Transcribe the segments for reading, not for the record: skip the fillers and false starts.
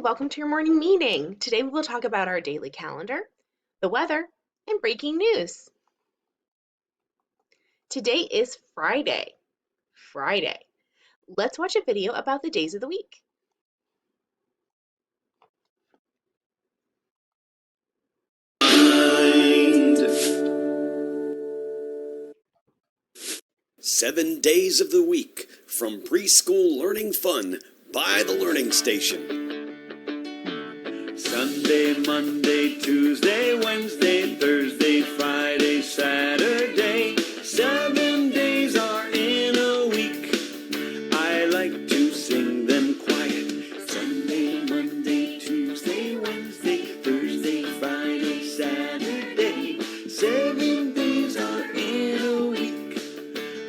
welcome to your morning meeting. Today we will talk about our daily calendar, the weather, and breaking news. Today is Friday. Let's watch a video about the days of the week. Seven days of the week from Preschool Learning Fun by the Learning Station. Sunday, Monday, Tuesday, Wednesday, Thursday, Friday, Saturday. 7 days are in a week. I like to sing them quiet. Sunday, Monday, Tuesday, Wednesday, Thursday, Friday, Saturday. 7 days are in a week.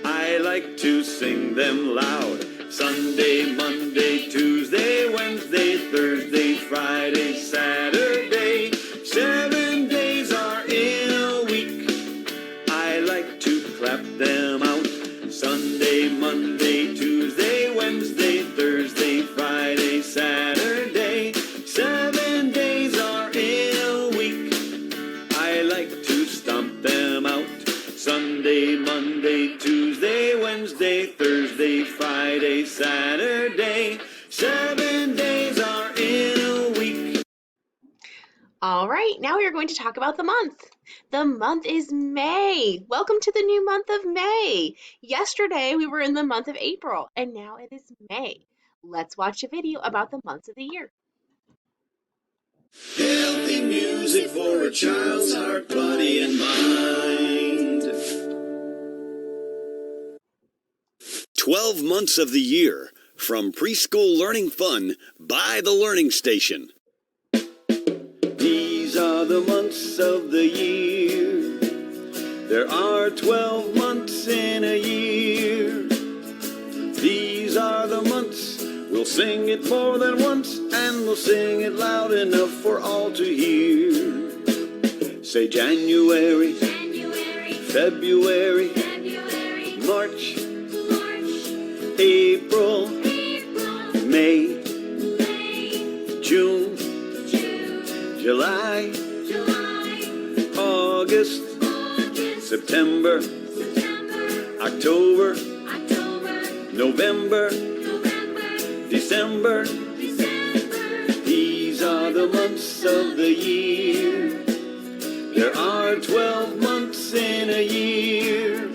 I like to sing them loud. Sunday, Monday, Tuesday, Wednesday, Thursday, Friday, Saturday. 7 days are in a week. I like to clap them out. Sunday, Monday, Tuesday, Wednesday, Thursday, Friday, Saturday. 7 days are in a week. I like to stomp them out. Sunday, Monday, Tuesday, Wednesday, Thursday, Friday, Saturday. 7 days are in a week. All right, now we are going to talk about the month. The month is May. Welcome to the new month of May. Yesterday we were in the month of April, and now it is May. Let's watch a video about the months of the year. Healthy music for a child's heart, body, and mind. 12 months of the year from Preschool Learning Fun by the Learning Station. These are the months of the year. There are 12 months in a year. These are the months. We'll sing it more than once, and we'll sing it loud enough for all to hear. Say January, February, March, April, May, June, July, August, September, October, November, December. These are the months of the year. There are 12 months in a year.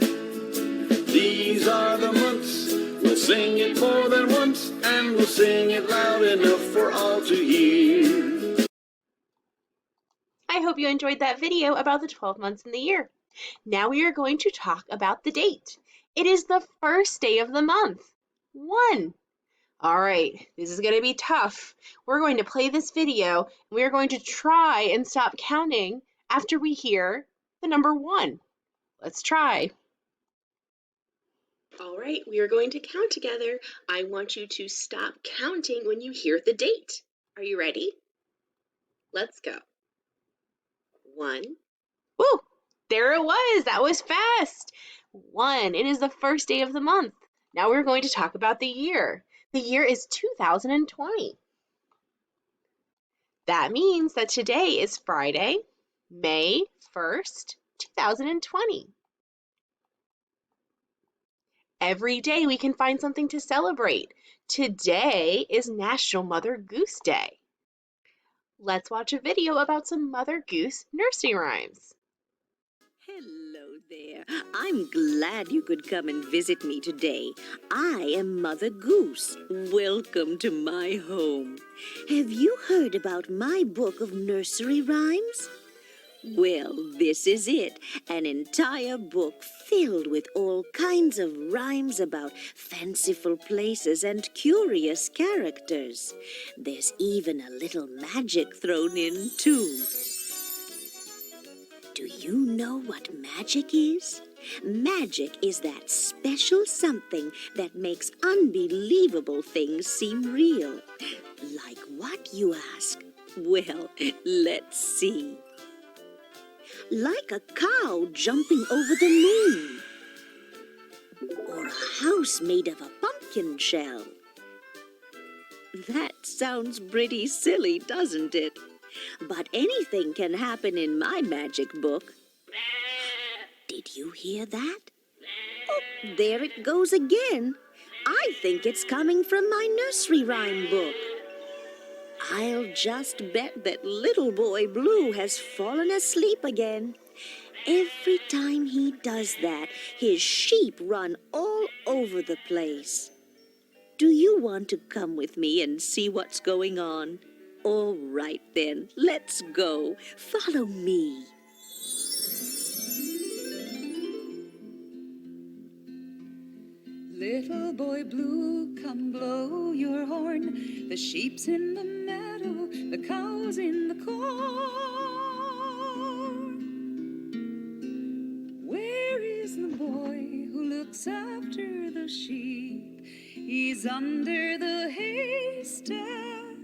These are the months. We'll sing it more than once, and we'll sing it loud enough for all to hear. I hope you enjoyed that video about the 12 months in the year. Now we are going to talk about the date. It is the first day of the month. 1. All right, this is going to be tough. We're going to play this video, and we are going to try and stop counting after we hear the number 1. Let's try. All right, we are going to count together. I want you to stop counting when you hear the date. Are you ready? Let's go. 1. Woo! There it was. That was fast. 1. It is the first day of the month. Now we're going to talk about the year. The year is 2020. That means that today is Friday, May 1st, 2020. Every day we can find something to celebrate. Today is National Mother Goose Day. Let's watch a video about some Mother Goose nursery rhymes. Hello there. I'm glad you could come and visit me today. I am Mother Goose. Welcome to my home. Have you heard about my book of nursery rhymes? Well, this is it, an entire book filled with all kinds of rhymes about fanciful places and curious characters. There's even a little magic thrown in, too. Do you know what magic is? Magic is that special something that makes unbelievable things seem real. Like what, you ask? Well, let's see. Like a cow jumping over the moon, or a house made of a pumpkin shell. That sounds pretty silly, doesn't it? But anything can happen in my magic book. Did you hear that? Oh, there it goes again. I think it's coming from my nursery rhyme book. I'll just bet that Little Boy Blue has fallen asleep again. Every time he does that, his sheep run all over the place. Do you want to come with me and see what's going on? All right then, let's go. Follow me. Little boy blue, come blow your horn. The sheep's in the meadow, the cow's in the corn. Where is the boy who looks after the sheep? He's under the haystack,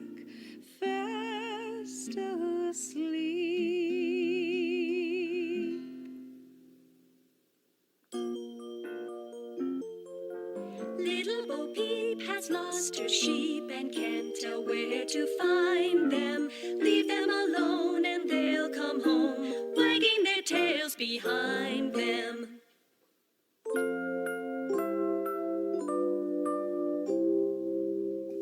fast asleep. Little Bo Peep has lost her sheep and can't tell where to find them. Leave them alone and they'll come home, wagging their tails behind them.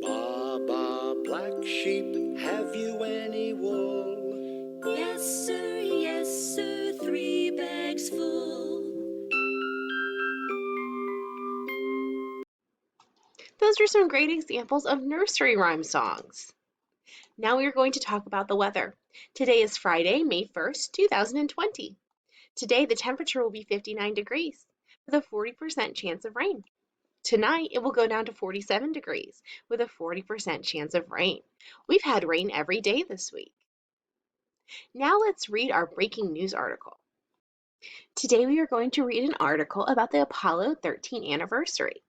Ba, ba, black sheep, have you any wool? Yes, sir, 3 bags full. Those are some great examples of nursery rhyme songs. Now we are going to talk about the weather. Today is Friday, May 1st, 2020. Today the temperature will be 59 degrees with a 40% chance of rain. Tonight it will go down to 47 degrees with a 40% chance of rain. We've had rain every day this week. Now let's read our breaking news article. Today we are going to read an article about the Apollo 13 anniversary.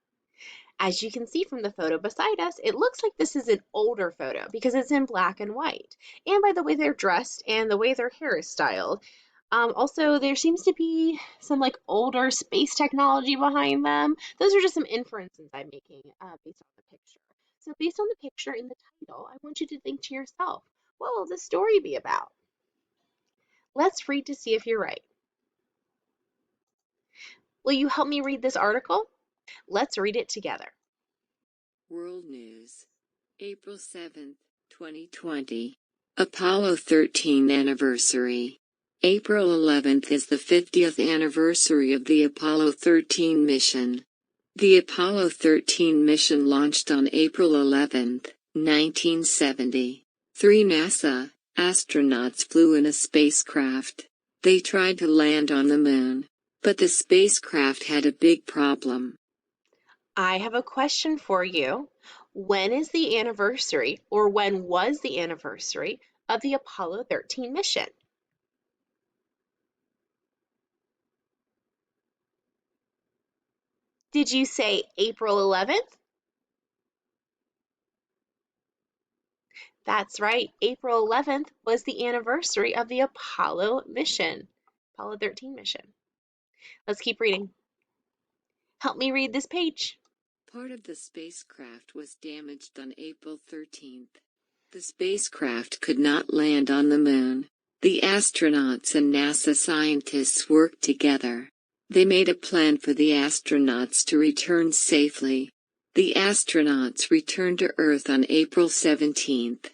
As you can see from the photo beside us, it looks like this is an older photo because it's in black and white. And by the way they're dressed and the way their hair is styled. Also, there seems to be some older space technology behind them. Those are just some inferences I'm making based on the picture. So based on the picture in the title, I want you to think to yourself, what will this story be about? Let's read to see if you're right. Will you help me read this article? Let's read it together. World News, April 7th, 2020. Apollo 13 anniversary. April 11th is the 50th anniversary of the Apollo 13 mission. The Apollo 13 mission launched on April 11th, 1970. 3 NASA astronauts flew in a spacecraft. They tried to land on the moon, but the spacecraft had a big problem. I have a question for you. When is the anniversary, or when was the anniversary of the Apollo 13 mission? Did you say April 11th? That's right. April 11th was the anniversary of the Apollo mission, Apollo 13 mission. Let's keep reading. Help me read this page. Part of the spacecraft was damaged on April 13th. The spacecraft could not land on the moon. The astronauts and NASA scientists worked together. They made a plan for the astronauts to return safely. The astronauts returned to Earth on April 17th.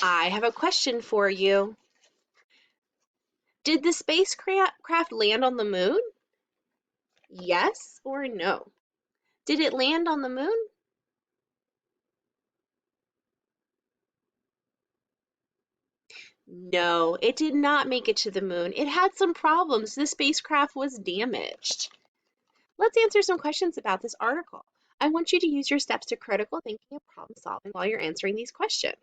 I have a question for you. Did the spacecraft land on the moon? Yes or no? Did it land on the moon? No, it did not make it to the moon. It had some problems. The spacecraft was damaged. Let's answer some questions about this article. I want you to use your steps to critical thinking and problem solving while you're answering these questions.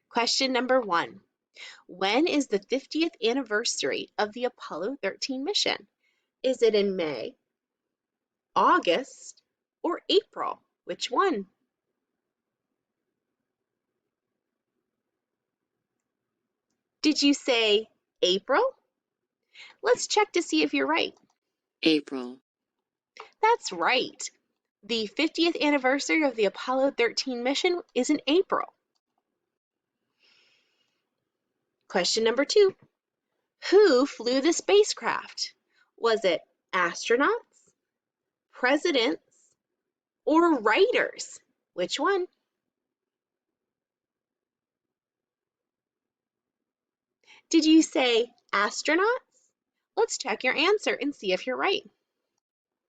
Question number 1. When is the 50th anniversary of the Apollo 13 mission? Is it in May, August, or April? Which one? Did you say April? Let's check to see if you're right. April. That's right. The 50th anniversary of the Apollo 13 mission is in April. Question number 2. Who flew the spacecraft? Was it astronauts, presidents, or writers? Which one? Did you say astronauts? Let's check your answer and see if you're right.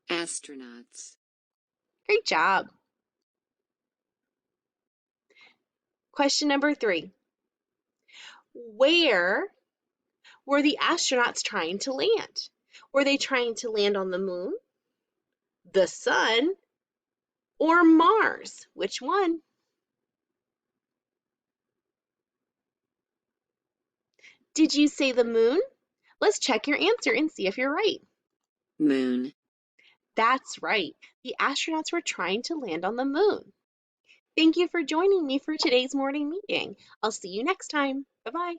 Astronauts. Great job. Question number 3. Where were the astronauts trying to land? Were they trying to land on the moon, the sun, or Mars? Which one? Did you say the moon? Let's check your answer and see if you're right. Moon. That's right. The astronauts were trying to land on the moon. Thank you for joining me for today's morning meeting. I'll see you next time. Bye-bye.